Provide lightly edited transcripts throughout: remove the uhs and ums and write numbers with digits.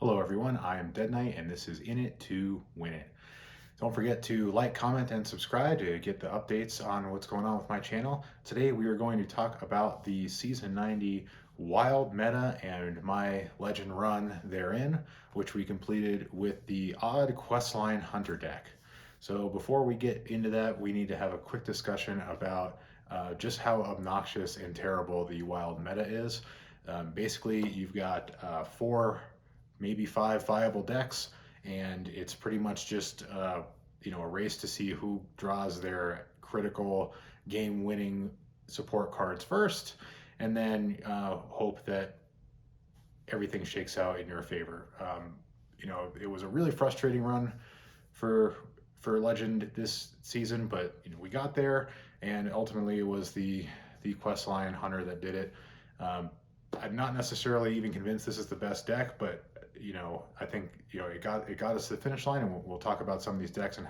Hello everyone, I am Dead Knight and this is In It to Win It. Don't forget to like, comment, and subscribe to get the updates on what's going on with my channel. Today we are going to talk about the Season 90 Wild meta and my Legend run therein, which we completed with the Odd Questline Hunter deck. So before we get into that, we need to have a quick discussion about just how obnoxious and terrible the Wild meta is. Basically, you've got four, maybe five viable decks, and it's pretty much just a race to see who draws their critical game-winning support cards first, and then hope that everything shakes out in your favor. It was a really frustrating run for Legend this season, but we got there, and ultimately it was the Questline Hunter that did it. I'm not necessarily even convinced this is the best deck, but I think it got us to the finish line, and we'll talk about some of these decks and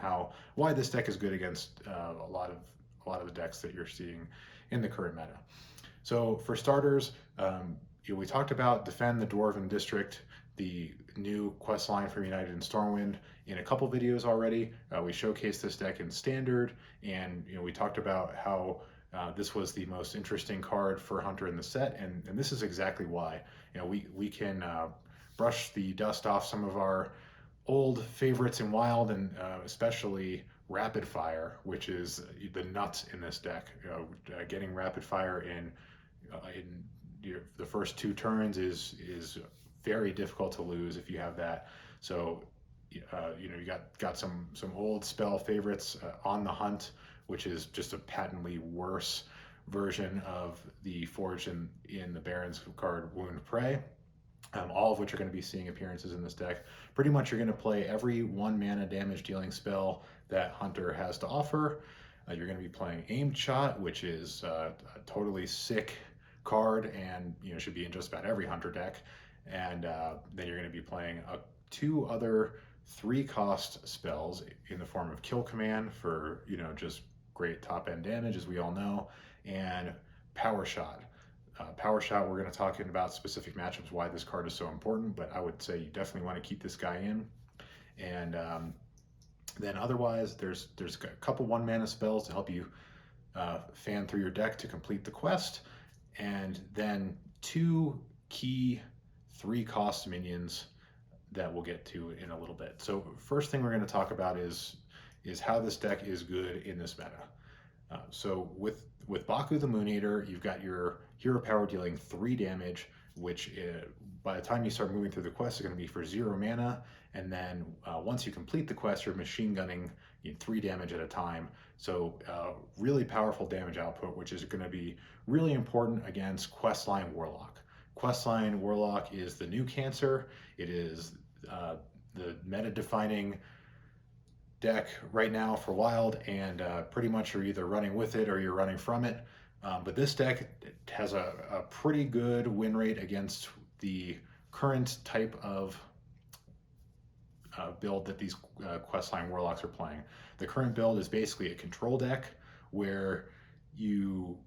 why this deck is good against a lot of the decks that you're seeing in the current meta. So for starters, we talked about Defend the Dwarven District, the new quest line from United and Stormwind, in a couple videos already. We showcased this deck in Standard, and we talked about how this was the most interesting card for Hunter in the set, and this is exactly why. We can brush the dust off some of our old favorites in Wild, and especially Rapid Fire, which is the nuts in this deck. Getting Rapid Fire in the first two turns is very difficult to lose if you have that. So you got some old spell favorites on the Hunt, which is just a patently worse version of the Forge in the Baron's card Wound Prey. All of which are going to be seeing appearances in this deck. Pretty much you're going to play every 1 mana damage dealing spell that Hunter has to offer. You're going to be playing Aimed Shot, which is a totally sick card, and should be in just about every Hunter deck. And then you're going to be playing two other 3-cost spells in the form of Kill Command for just great top end damage, as we all know, and Power Shot. Power Shot, we're going to talk about specific matchups, why this card is so important, but I would say you definitely want to keep this guy in. And then otherwise, there's a couple 1 mana spells to help you fan through your deck to complete the quest, and then 2 key 3-cost minions that we'll get to in a little bit. So first thing we're going to talk about is how this deck is good in this meta. So with Baku the Moon Eater, you've got your hero power dealing 3 damage, which by the time you start moving through the quest is going to be for 0 mana, and then once you complete the quest, you're machine gunning 3 damage at a time. So really powerful damage output, which is going to be really important against Questline Warlock. Questline Warlock is the new cancer. It is the meta-defining deck right now for Wild, and pretty much you're either running with it or you're running from it. But this deck has a pretty good win rate against the current type of build that these Questline Warlocks are playing. The current build is basically a control deck where you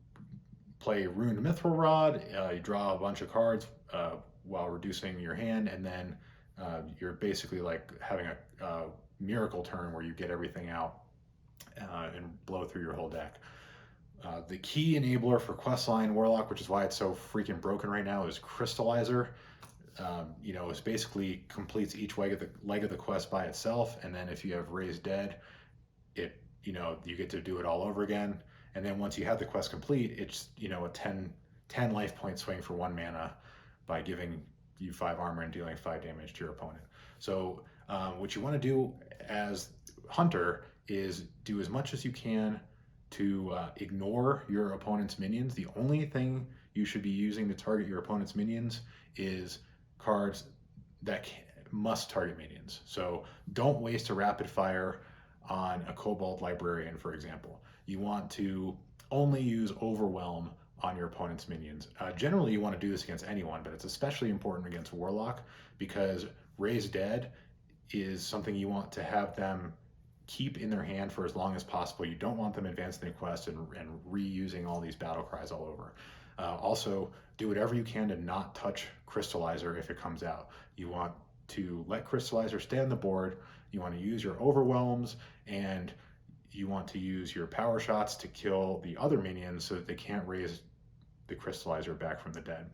play Ruined Mithril Rod, you draw a bunch of cards while reducing your hand, and then you're basically like having a miracle turn where you get everything out and blow through your whole deck. The key enabler for Questline Warlock, which is why it's so freaking broken right now, is Crystallizer. It basically completes each leg of the quest by itself, and then if you have Raised Dead, you get to do it all over again. And then once you have the quest complete, it's a 10 life point swing for 1 mana by giving you 5 armor and dealing 5 damage to your opponent. So what you want to do as Hunter is do as much as you can to ignore your opponent's minions. The only thing you should be using to target your opponent's minions is cards that must target minions. So don't waste a Rapid Fire on a Kobold Librarian, for example. You want to only use Overwhelm on your opponent's minions. Generally, you want to do this against anyone, but it's especially important against Warlock because Raised Dead is something you want to have them keep in their hand for as long as possible. You don't want them advancing the quest and reusing all these battle cries all over. Also, do whatever you can to not touch Crystallizer if it comes out. You want to let Crystallizer stay on the board, you want to use your Overwhelms, and you want to use your power shots to kill the other minions so that they can't raise the Crystallizer back from the dead.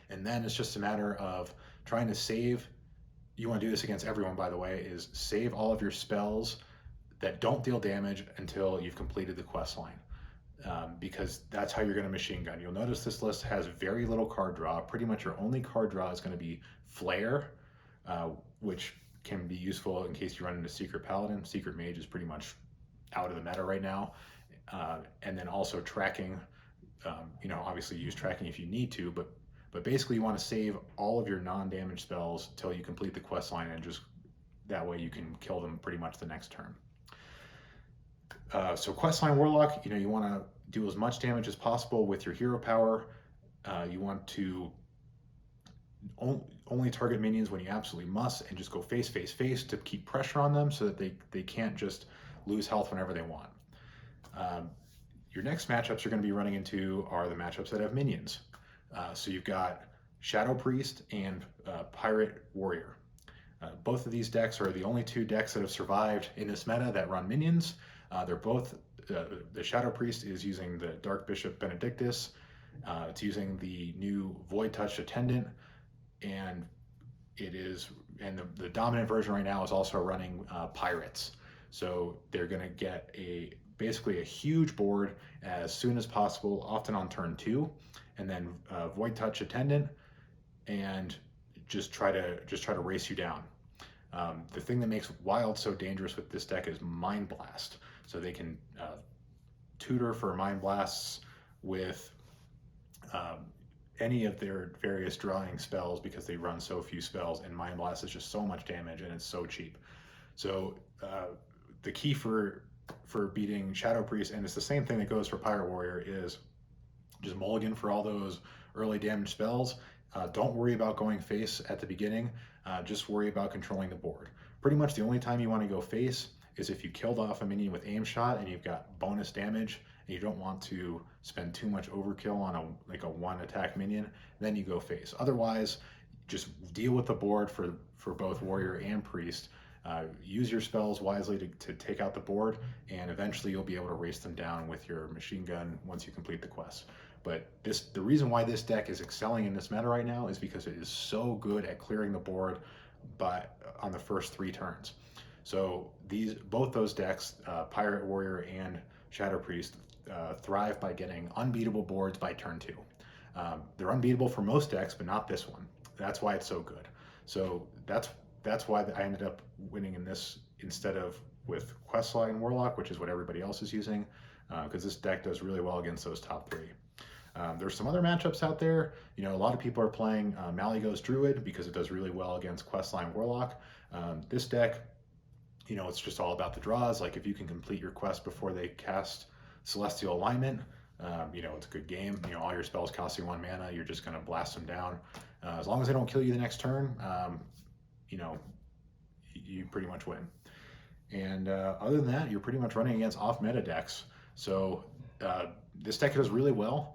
And then it's just a matter of trying to save. You want to do this against everyone, by the way, is save all of your spells that don't deal damage until you've completed the quest line. Because that's how you're going to machine gun. You'll notice this list has very little card draw. Pretty much your only card draw is going to be Flare, which can be useful in case you run into Secret Paladin. Secret Mage is pretty much out of the meta right now. And then also tracking, obviously use tracking if you need to, but basically you want to save all of your non-damage spells till you complete the quest line, and just that way you can kill them pretty much the next turn. So Questline Warlock, you want to do as much damage as possible with your hero power. You want to only target minions when you absolutely must, and just go face to keep pressure on them so that they can't just lose health whenever they want. Your next matchups you're going to be running into are the matchups that have minions. So you've got Shadow Priest and Pirate Warrior. Both of these decks are the only two decks that have survived in this meta that run minions. They're both, the Shadow Priest is using the Dark Bishop Benedictus. It's using the new Void Touch Attendant, and the dominant version right now is also running Pirates. So they're going to get basically a huge board as soon as possible, often on turn 2, and then Void Touch Attendant, and just try to race you down. The thing that makes Wild so dangerous with this deck is Mind Blast. So they can tutor for Mind Blasts with any of their various drawing spells, because they run so few spells, and Mind Blast is just so much damage and it's so cheap. So the key for beating Shadow Priest, and it's the same thing that goes for Pirate Warrior, is just mulligan for all those early damage spells. Don't worry about going face at the beginning, just worry about controlling the board. Pretty much the only time you want to go face is if you killed off a minion with aim shot and you've got bonus damage and you don't want to spend too much overkill on a one attack minion, then you go face. Otherwise, just deal with the board for both warrior and priest. Use your spells wisely to take out the board, and eventually you'll be able to race them down with your machine gun once you complete the quest. But the reason why this deck is excelling in this meta right now is because it is so good at clearing the board on the first 3 turns. So both those decks, Pirate Warrior and Shadow Priest, thrive by getting unbeatable boards by turn 2. They're unbeatable for most decks, but not this one. That's why it's so good. So that's why I ended up winning in this instead of with Questline Warlock, which is what everybody else is using, because this deck does really well against those top 3. There's some other matchups out there. A lot of people are playing Malygos Druid because it does really well against Questline Warlock. This deck, it's just all about the draws. Like if you can complete your quest before they cast Celestial Alignment, it's a good game. All your spells cost you 1 mana. You're just going to blast them down. As long as they don't kill you the next turn, you pretty much win. And other than that, you're pretty much running against off-meta decks. So this deck does really well.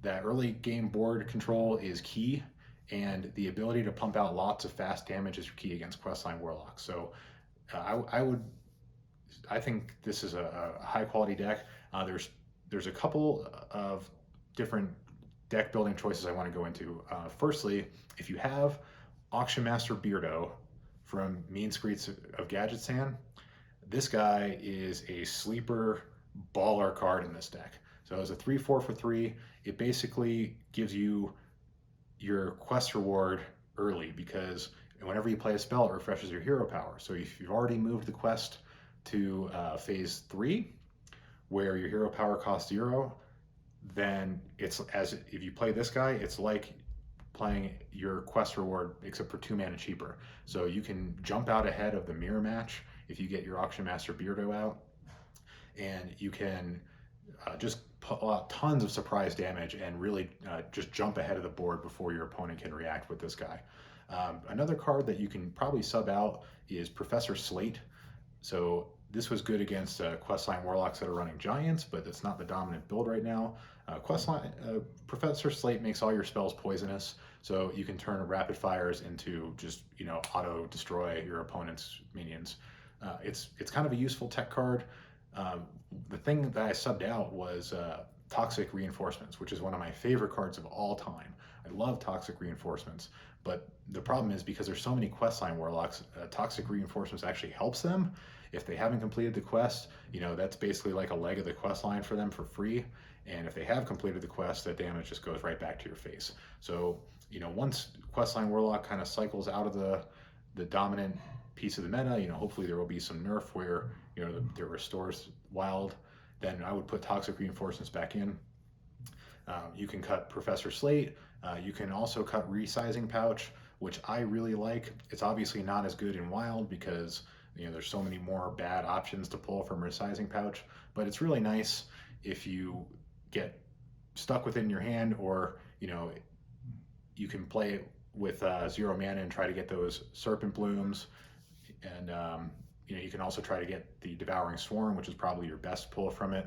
That early game board control is key, and the ability to pump out lots of fast damage is key against Questline Warlock. So I think this is a high-quality deck. There's a couple of different deck building choices I want to go into. Firstly, if you have Auctionmaster Beardo from Mean Streets of Gadgetzan, this guy is a sleeper baller card in this deck. So as a 3/4 for 3, it basically gives you your quest reward early, because whenever you play a spell, it refreshes your hero power. So if you've already moved the quest to phase 3, where your hero power costs 0, then if you play this guy, it's like playing your quest reward except for 2 mana cheaper. So you can jump out ahead of the mirror match if you get your Auctionmaster Beardo out, and you can just put out tons of surprise damage and really just jump ahead of the board before your opponent can react with this guy. Another card that you can probably sub out is Professor Slate. So this was good against Questline Warlocks that are running Giants, but it's not the dominant build right now. Professor Slate makes all your spells poisonous, So you can turn rapid fires into just, you know, auto destroy your opponent's minions. It's kind of a useful tech card. Um, the thing that I subbed out was Toxic Reinforcements, which is one of my favorite cards of all time. I love Toxic Reinforcements, but the problem is because there's so many Questline Warlocks, Toxic Reinforcements actually helps them. If they haven't completed the quest, you know, that's basically like a leg of the quest line for them for free. And if they have completed the quest, that damage just goes right back to your face. So, you know, once Questline Warlock kind of cycles out of the dominant piece of the meta, you know, hopefully there will be some nerf where, you know, there restores wild, then I would put Toxic Reinforcements back in. You can cut Professor Slate. You can also cut Resizing Pouch, which I really like. It's obviously not as good in wild because, you know, there's so many more bad options to pull from Resizing Pouch, but it's really nice if you get stuck within your hand, or, you know, you can play with 0 mana and try to get those Serpent Blooms, and you know, you can also try to get the Devouring Swarm, which is probably your best pull from it.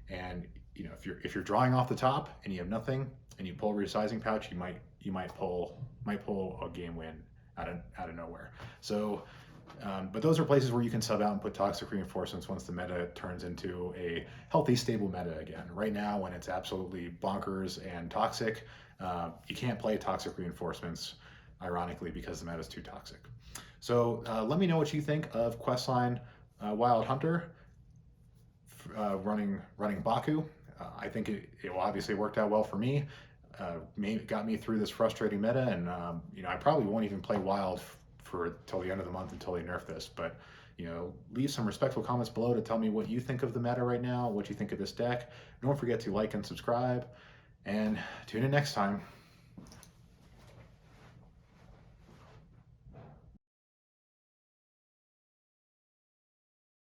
And you know, if you're drawing off the top and you have nothing and you pull Resizing Pouch, you might pull a game win out of nowhere. So, but those are places where you can sub out and put Toxic Reinforcements once the meta turns into a healthy, stable meta again. Right now, when it's absolutely bonkers and toxic, you can't play Toxic Reinforcements, ironically, because the meta is too toxic. So let me know what you think of Questline Wild Hunter running Baku. I think it obviously worked out well for me. Got me through this frustrating meta, and you know, I probably won't even play Wild for till the end of the month until they nerf this. But you know, leave some respectful comments below to tell me what you think of the meta right now, what you think of this deck. Don't forget to like and subscribe, and tune in next time.